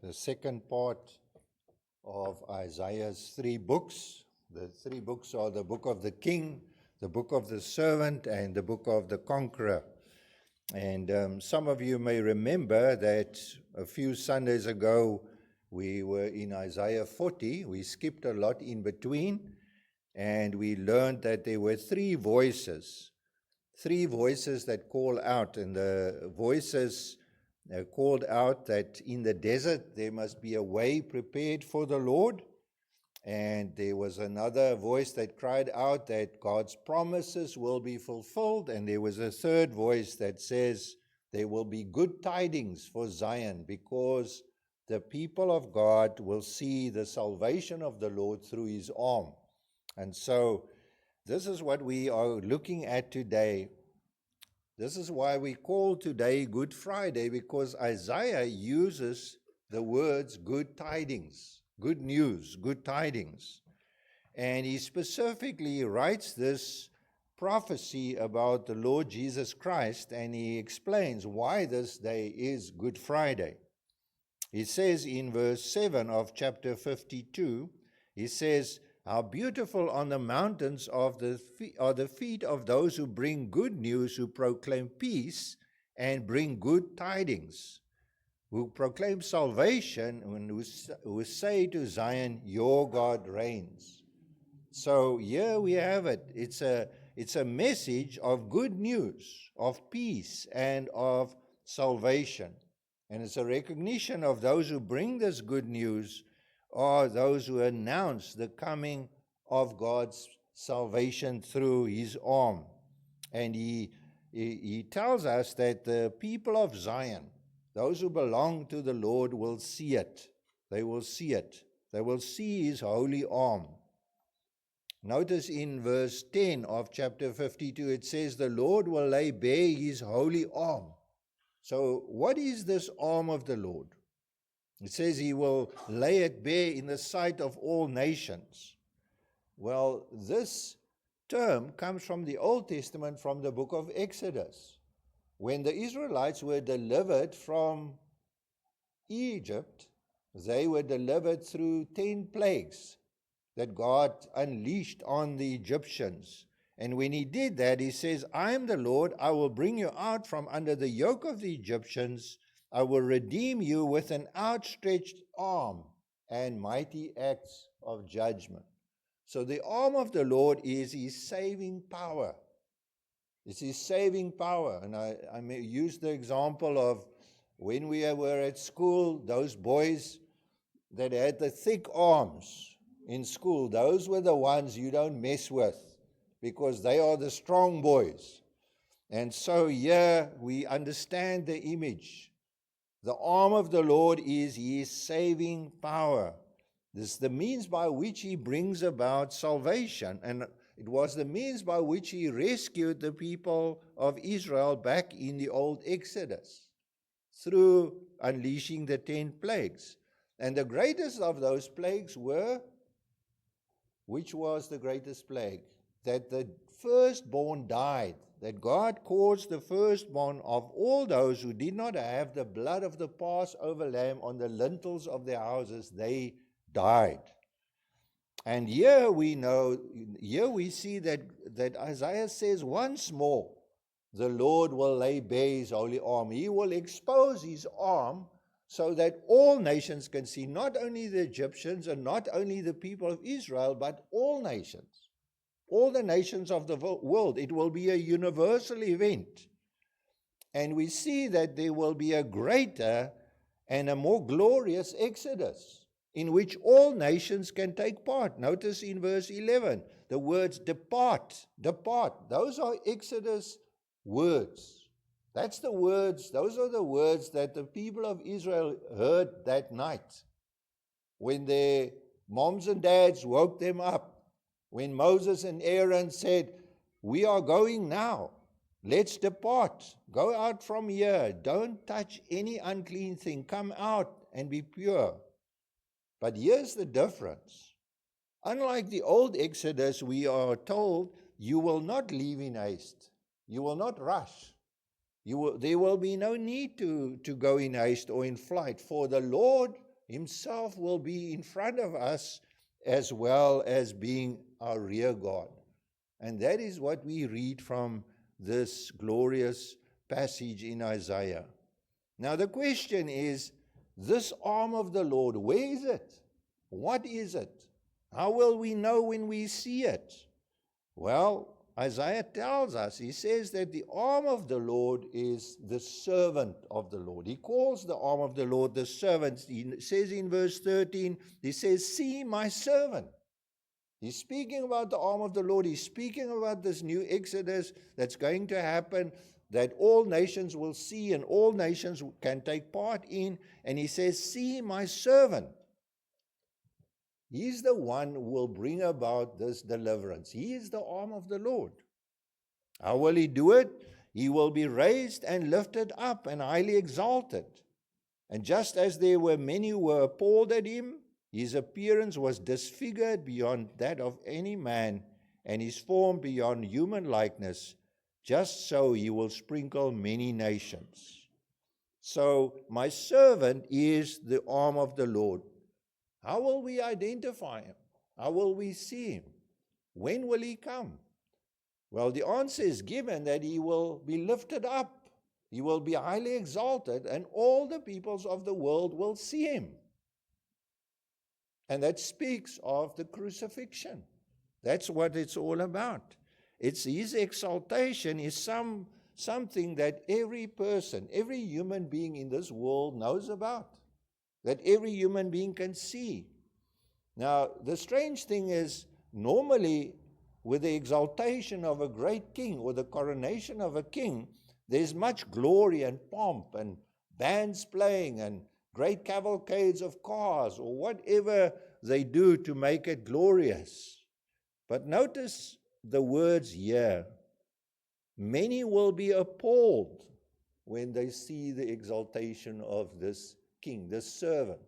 the second part of Isaiah's 3 books. The 3 books are the book of the king, the book of the servant, and the book of the conqueror. And some of you may remember that a few Sundays ago we were in Isaiah 40. We skipped a lot in between, and we learned that there were 3 voices that call out, and the voices called out that in the desert there must be a way prepared for the Lord. And there was another voice that cried out that God's promises will be fulfilled. And there was a third voice that says there will be good tidings for Zion, because the people of God will see the salvation of the Lord through his arm. And so this is what we are looking at today. This is why we call today Good Friday, because Isaiah uses the words good tidings, good news, good tidings. And he specifically writes this prophecy about the Lord Jesus Christ, and he explains why this day is Good Friday. He says in verse 7 of chapter 52, he says, "How beautiful on the mountains are the feet of those who bring good news, who proclaim peace and bring good tidings, who proclaim salvation, and who say to Zion, your God reigns." So here we have it. It's a message of good news, of peace, and of salvation. And it's a recognition of those who bring this good news are those who announce the coming of God's salvation through his arm. And he tells us that the people of Zion, those who belong to the Lord, will see it. They will see it. They will see his holy arm. Notice in verse 10 of chapter 52, it says, "The Lord will lay bare his holy arm." So what is this arm of the Lord? It says he will lay it bare in the sight of all nations. Well, this term comes from the Old Testament, from the book of Exodus. When the Israelites were delivered from Egypt, they were delivered through 10 plagues that God unleashed on the Egyptians. And when he did that, he says, "I am the Lord, I will bring you out from under the yoke of the Egyptians. I will redeem you with an outstretched arm and mighty acts of judgment." So the arm of the Lord is his saving power. It's his saving power. And I may use the example of when we were at school, those boys that had the thick arms in school, those were the ones you don't mess with, because they are the strong boys. And so here we understand the image. The arm of the Lord is his saving power. This is the means by which he brings about salvation. And it was the means by which he rescued the people of Israel back in the old Exodus, through unleashing the 10 plagues. And the greatest of those plagues were, which was the greatest plague? That the firstborn died. That God caused the firstborn of all those who did not have the blood of the Passover lamb on the lintels of their houses, they died. And here we see that Isaiah says once more, the Lord will lay bare his holy arm. He will expose his arm so that all nations can see, not only the Egyptians and not only the people of Israel, but all nations. All the nations of the world. It will be a universal event. And we see that there will be a greater and a more glorious exodus in which all nations can take part. Notice in verse 11, the words depart, depart. Those are Exodus words. Those are the words that the people of Israel heard that night when their moms and dads woke them up. When Moses and Aaron said, "We are going now. Let's depart. Go out from here. Don't touch any unclean thing. Come out and be pure." But here's the difference. Unlike the old Exodus, we are told, you will not leave in haste. You will not rush. There will be no need to go in haste or in flight, for the Lord Himself will be in front of us as well as being our rear guard. And that is what we read from this glorious passage in Isaiah. Now the question is, this arm of the Lord, where is it? What is it? How will we know when we see it? Well, Isaiah tells us, he says that the arm of the Lord is the servant of the Lord. He calls the arm of the Lord the servant. He says in verse 13, he says, see my servant. He's speaking about the arm of the Lord. He's speaking about this new Exodus that's going to happen, that all nations will see and all nations can take part in. And he says, see my servant. He's the one who will bring about this deliverance. He is the arm of the Lord. How will he do it? He will be raised and lifted up and highly exalted. And just as there were many who were appalled at him, his appearance was disfigured beyond that of any man, and his form beyond human likeness. Just so he will sprinkle many nations. So my servant is the arm of the Lord. How will we identify him? How will we see him? When will he come? Well, the answer is given that he will be lifted up. He will be highly exalted, and all the peoples of the world will see him. And that speaks of the crucifixion. That's what it's all about. It's his exaltation is something that every person, every human being in this world knows about, that every human being can see. Now, the strange thing is, normally, with the exaltation of a great king or the coronation of a king, there's much glory and pomp and bands playing and great cavalcades of cars or whatever they do to make it glorious. But notice the words here. Many will be appalled when they see the exaltation of this king, this servant.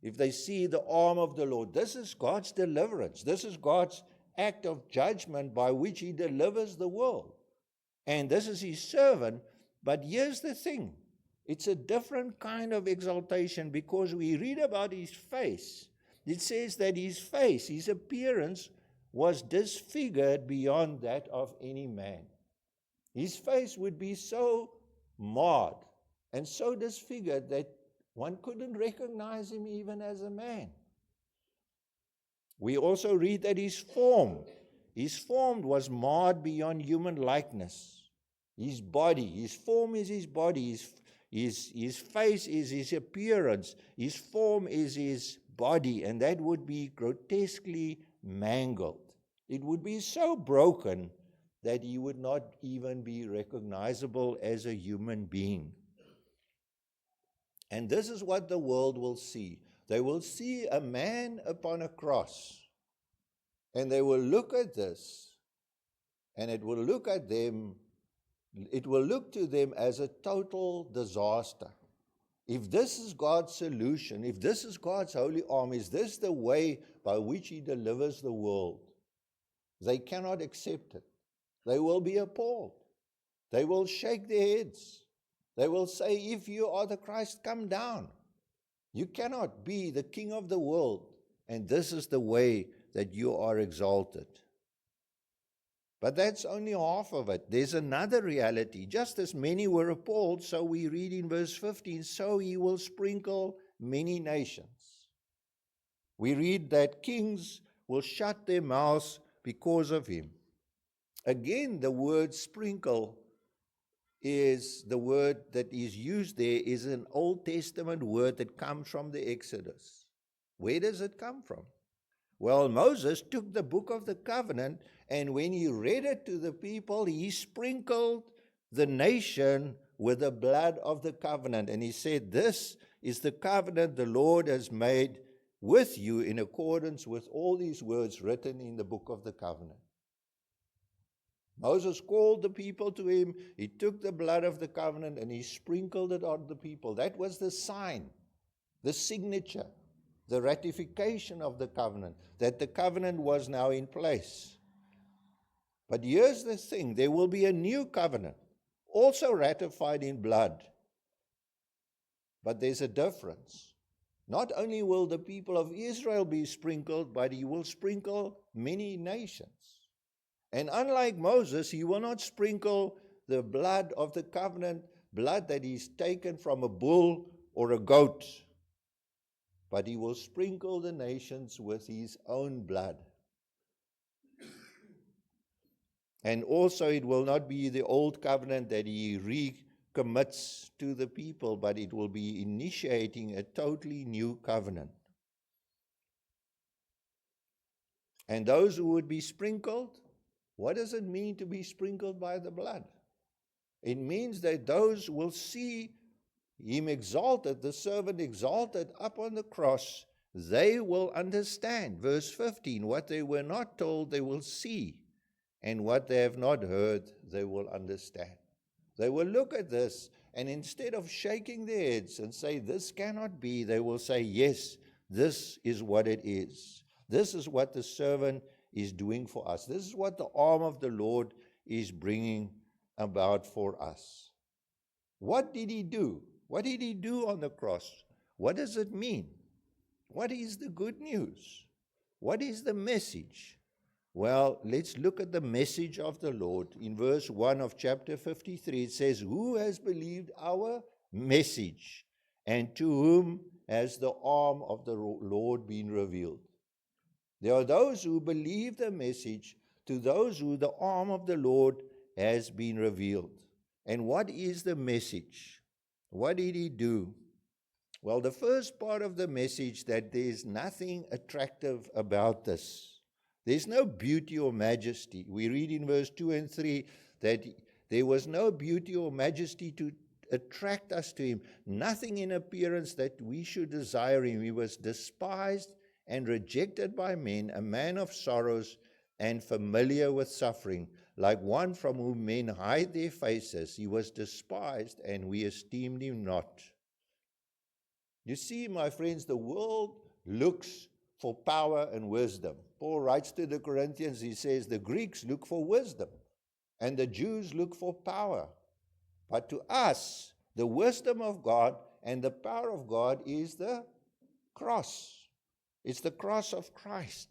If they see the arm of the Lord, this is God's deliverance. This is God's act of judgment by which he delivers the world. And this is his servant. But here's the thing. It's a different kind of exaltation because we read about his face. It says that his face, his appearance, was disfigured beyond that of any man. His face would be so marred and so disfigured that one couldn't recognize him even as a man. We also read that his form was marred beyond human likeness. His body, his form is his body, his face is his appearance, his form is his body, and that would be grotesquely mangled. It would be so broken that he would not even be recognizable as a human being. And this is what the world will see. They will see a man upon a cross, and they will look at this, and it will look to them as a total disaster. If this is God's solution, if this is God's holy arm, is this the way by which he delivers the world? They cannot accept it. They will be appalled. They will shake their heads. They will say, if you are the Christ, come down. You cannot be the king of the world, and this is the way that you are exalted. But that's only half of it. There's another reality. Just as many were appalled, so we read in verse 15, so he will sprinkle many nations. We read that kings will shut their mouths because of him. Again, the word sprinkle is the word that is used there is an Old Testament word that comes from the Exodus. Where does it come from? Well, Moses took the book of the covenant, and when he read it to the people, he sprinkled the nation with the blood of the covenant. And he said, this is the covenant the Lord has made with you in accordance with all these words written in the book of the covenant. Moses called the people to him. He took the blood of the covenant and he sprinkled it on the people. That was the sign, the signature, the ratification of the covenant, that the covenant was now in place. But here's the thing, there will be a new covenant, also ratified in blood. But there's a difference. Not only will the people of Israel be sprinkled, but he will sprinkle many nations. And unlike Moses, he will not sprinkle the blood of the covenant, blood that is taken from a bull or a goat, but he will sprinkle the nations with his own blood. And also it will not be the old covenant that he recommits to the people, but it will be initiating a totally new covenant. And those who would be sprinkled, what does it mean to be sprinkled by the blood? It means that those will see him exalted, the servant exalted up on the cross. They will understand. Verse 15, what they were not told, they will see. And what they have not heard, they will understand. They will look at this, and instead of shaking their heads and say, this cannot be, they will say, yes, this is what it is. This is what the servant is doing for us. This is what the arm of the Lord is bringing about for us. What did he do? What did he do on the cross? What does it mean? What is the good news? What is the message? Well, let's look at the message of the Lord. In verse 1 of chapter 53, it says, who has believed our message, and to whom has the arm of the Lord been revealed? There are those who believe the message, to those who the arm of the Lord has been revealed. And what is the message? What did he do? Well, the first part of the message, that there's nothing attractive about this. There's no beauty or majesty. We read in verse 2 and 3 that there was no beauty or majesty to attract us to him. Nothing in appearance that we should desire him. He was despised and rejected by men, a man of sorrows and familiar with suffering, like one from whom men hide their faces. He was despised, and we esteemed him not. You see, my friends, the world looks for power and wisdom. Paul writes to the Corinthians, he says, the Greeks look for wisdom, and the Jews look for power. But to us, the wisdom of God and the power of God is the cross. It's the cross of Christ.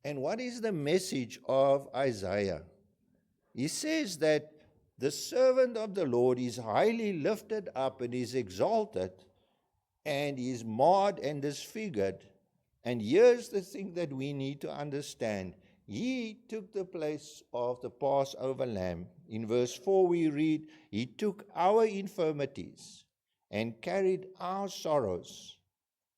And what is the message of Isaiah? He says that the servant of the Lord is highly lifted up and is exalted, and is marred and disfigured. And here's the thing that we need to understand. He took the place of the Passover lamb. In verse 4 we read, he took our infirmities and carried our sorrows.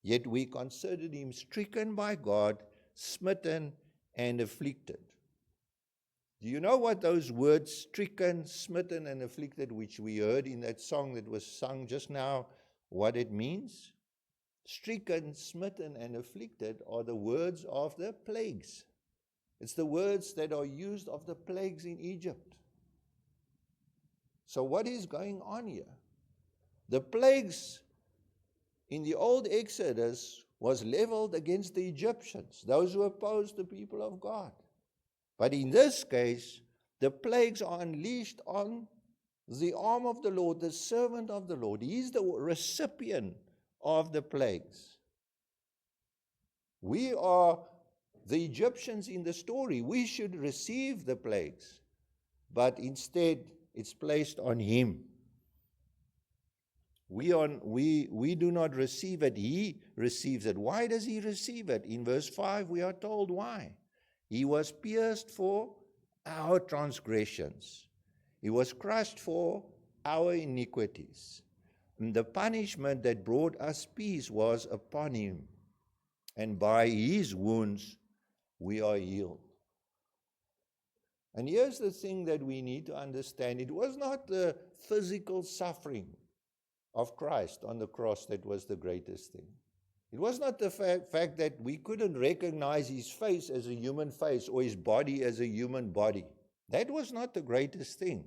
Yet we considered him stricken by God, smitten and afflicted. Do you know what those words, stricken, smitten and afflicted, which we heard in that song that was sung just now, what it means? Stricken, smitten, and afflicted are the words of the plagues. It's the words that are used of the plagues in Egypt. So what is going on here? The plagues in the old Exodus was leveled against the Egyptians, those who opposed the people of God. But in this case, the plagues are unleashed on the arm of the Lord, the servant of the Lord. He is the recipient of the plagues. We are the Egyptians in the story. We should receive the plagues, but instead it's placed on him. We do not receive it. He receives it. Why does he receive it? In verse 5 we are told why. He was pierced for our transgressions. He was crushed for our iniquities. And the punishment that brought us peace was upon him, and by his wounds we are healed. And here's the thing that we need to understand. It was not the physical suffering of Christ on the cross that was the greatest thing. It was not the fact that we couldn't recognize his face as a human face or his body as a human body. That was not the greatest thing.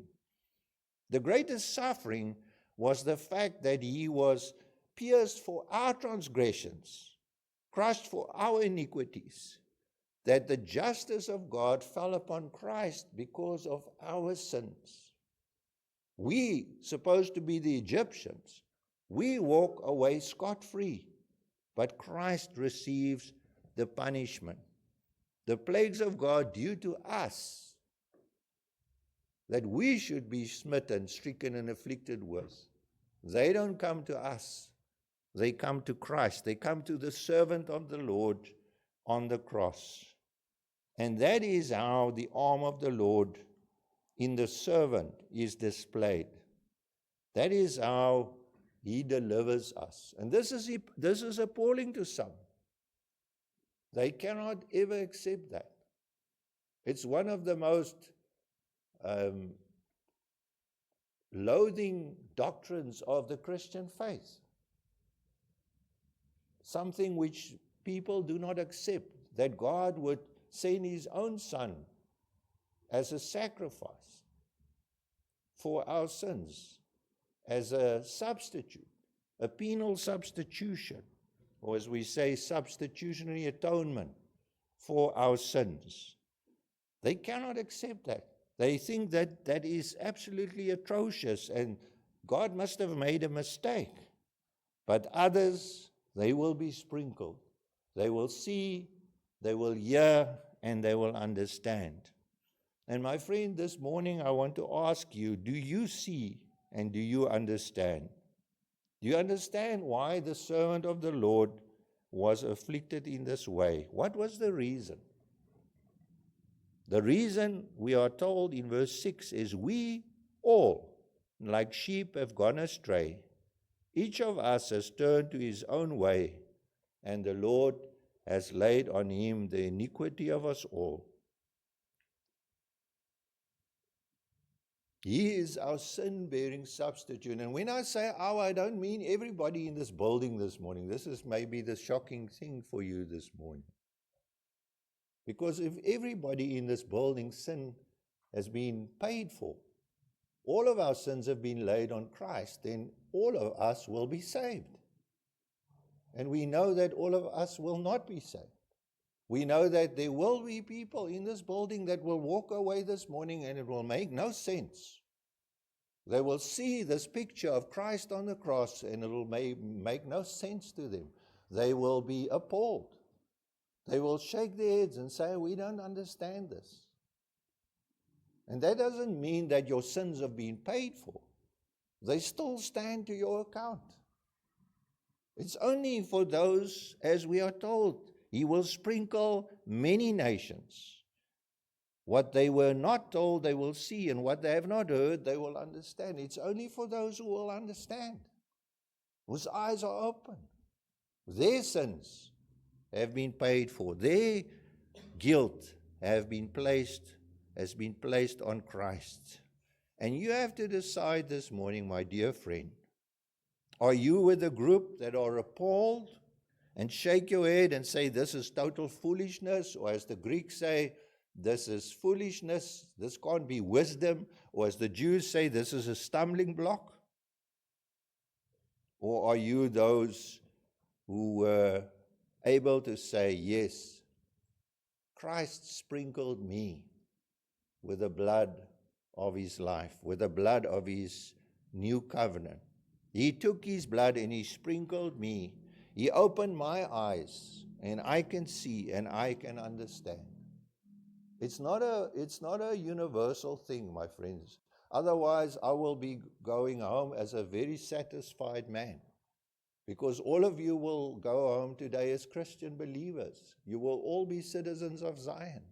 The greatest suffering was the fact that he was pierced for our transgressions, crushed for our iniquities, that the justice of God fell upon Christ because of our sins. We, supposed to be the Egyptians, We walk away scot-free, but Christ receives the punishment. The plagues of God due to us, that we should be smitten, stricken, and afflicted with. They don't come to us. They come to Christ. They come to the servant of the Lord on the cross. And that is how the arm of the Lord in the servant is displayed. That is how he delivers us. And this is appalling to some. They cannot ever accept that. It's one of the most loathing doctrines of the Christian faith. Something which people do not accept, that God would send his own Son as a sacrifice for our sins, as a substitute, a penal substitution, or as we say, substitutionary atonement for our sins. They cannot accept that. They think that that is absolutely atrocious and God must have made a mistake. But others, they will be sprinkled. They will see, they will hear, and they will understand. And my friend, this morning I want to ask you, do you see and do you understand? Do you understand why the servant of the Lord was afflicted in this way? What was the reason? The reason, we are told in verse 6, is we all, like sheep, have gone astray. Each of us has turned to his own way, and the Lord has laid on him the iniquity of us all. He is our sin-bearing substitute. And when I say our, I don't mean everybody in this building this morning. This is maybe the shocking thing for you this morning. Because if everybody in this building's sin has been paid for, all of our sins have been laid on Christ, then all of us will be saved. And we know that all of us will not be saved. We know that there will be people in this building that will walk away this morning and it will make no sense. They will see this picture of Christ on the cross and it will make no sense to them. They will be appalled. They will shake their heads and say, we don't understand this. And that doesn't mean that your sins have been paid for. They still stand to your account. It's only for those, as we are told, he will sprinkle many nations. What they were not told, they will see, and what they have not heard, they will understand. It's only for those who will understand, whose eyes are open. Their sins have been paid for. Their guilt has been placed on Christ. And you have to decide this morning, my dear friend, are you with a group that are appalled and shake your head and say, this is total foolishness, or as the Greeks say, this is foolishness, this can't be wisdom, or as the Jews say, this is a stumbling block? Or are you those who were able to say, yes, Christ sprinkled me with the blood of his life, with the blood of his new covenant. He took his blood and he sprinkled me. He opened my eyes and I can see and I can understand. It's not a universal thing, my friends. Otherwise, I will be going home as a very satisfied man. Because all of you will go home today as Christian believers. You will all be citizens of Zion.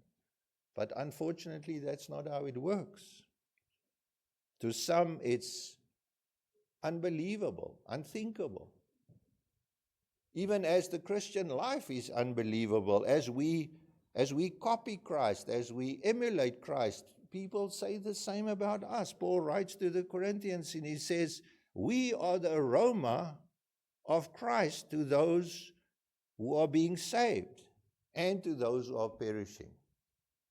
But unfortunately, that's not how it works. To some, it's unbelievable, unthinkable. Even as the Christian life is unbelievable, as we copy Christ, as we emulate Christ, people say the same about us. Paul writes to the Corinthians and he says, we are the aroma of Christ to those who are being saved and to those who are perishing.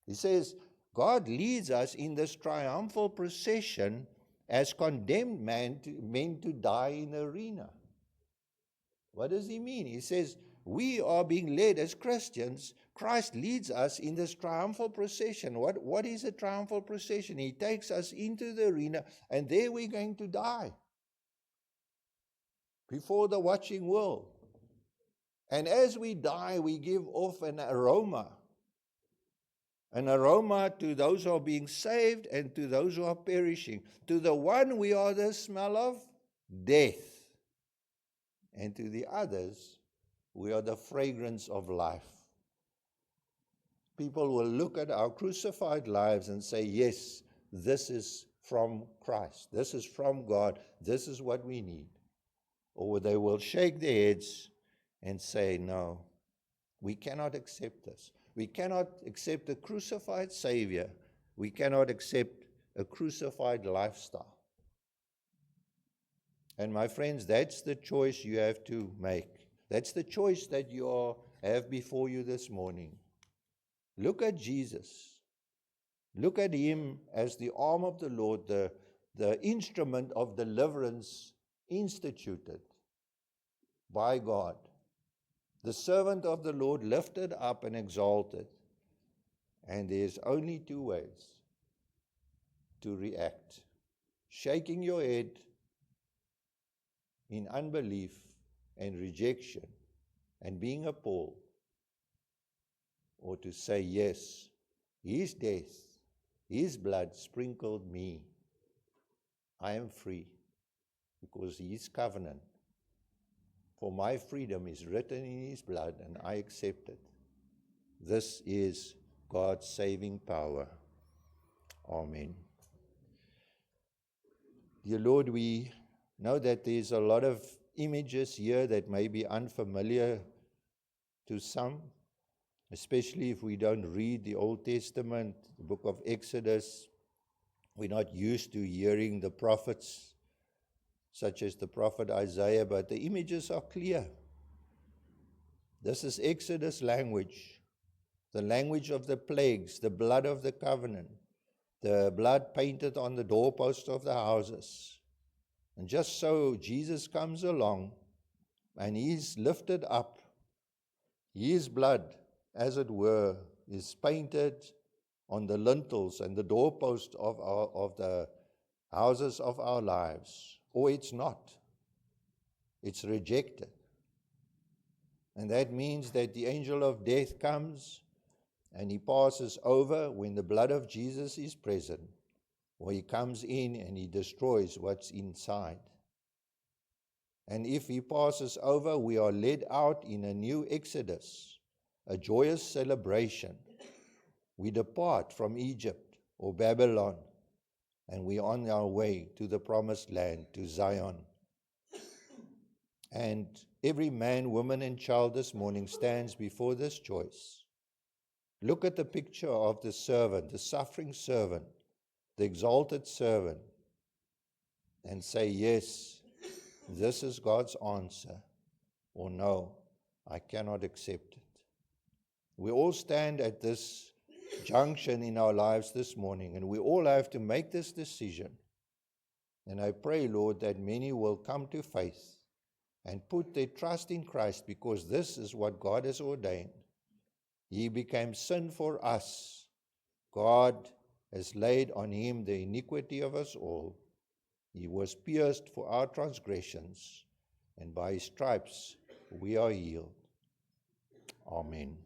He says, God leads us in this triumphal procession as condemned men to die in the arena. What does he mean? He says, we are being led as Christians. Christ leads us in this triumphal procession. What is a triumphal procession? He takes us into the arena, and there we're going to die. before the watching world. And as we die, we give off an aroma to those who are being saved and to those who are perishing. To the one, we are the smell of death, and to the others, we are the fragrance of life. People will look at our crucified lives and say, yes, this is from Christ. This is from God. This is what we need. Or they will shake their heads and say, no, we cannot accept this. We cannot accept a crucified Savior. We cannot accept a crucified lifestyle. And my friends, that's the choice you have to make. That's the choice that you have before you this morning. Look at Jesus. Look at him as the arm of the Lord, the instrument of deliverance instituted by God. The servant of the Lord lifted up and exalted. And there's only two ways to react. Shaking your head in unbelief and rejection and being appalled, or to say, yes, his death, his blood sprinkled me. I am free because his covenant for my freedom is written in his blood, and I accept it. This is God's saving power. Amen. Dear Lord, we know that there's a lot of images here that may be unfamiliar to some, especially if we don't read the Old Testament, the book of Exodus. We're not used to hearing the prophets, such as the prophet Isaiah, but the images are clear. This is Exodus language, the language of the plagues, the blood of the covenant, the blood painted on the doorposts of the houses. And just so Jesus comes along and he's lifted up, his blood, as it were, is painted on the lintels and the doorposts of the houses of our lives. Or it's not. It's rejected. And that means that the angel of death comes and he passes over when the blood of Jesus is present, or he comes in and he destroys what's inside. And if he passes over, we are led out in a new exodus, a joyous celebration. We depart from Egypt or Babylon, and we are on our way to the promised land, to Zion. And every man, woman, and child this morning stands before this choice. Look at the picture of the servant, the suffering servant, the exalted servant, and say, yes, this is God's answer, or no, I cannot accept it. We all stand at this junction in our lives this morning, and we all have to make this decision. And I pray, Lord, that many will come to faith and put their trust in Christ, because this is what God has ordained. He became sin for us. God has laid on him the iniquity of us all. He was pierced for our transgressions, and by his stripes we are healed. Amen.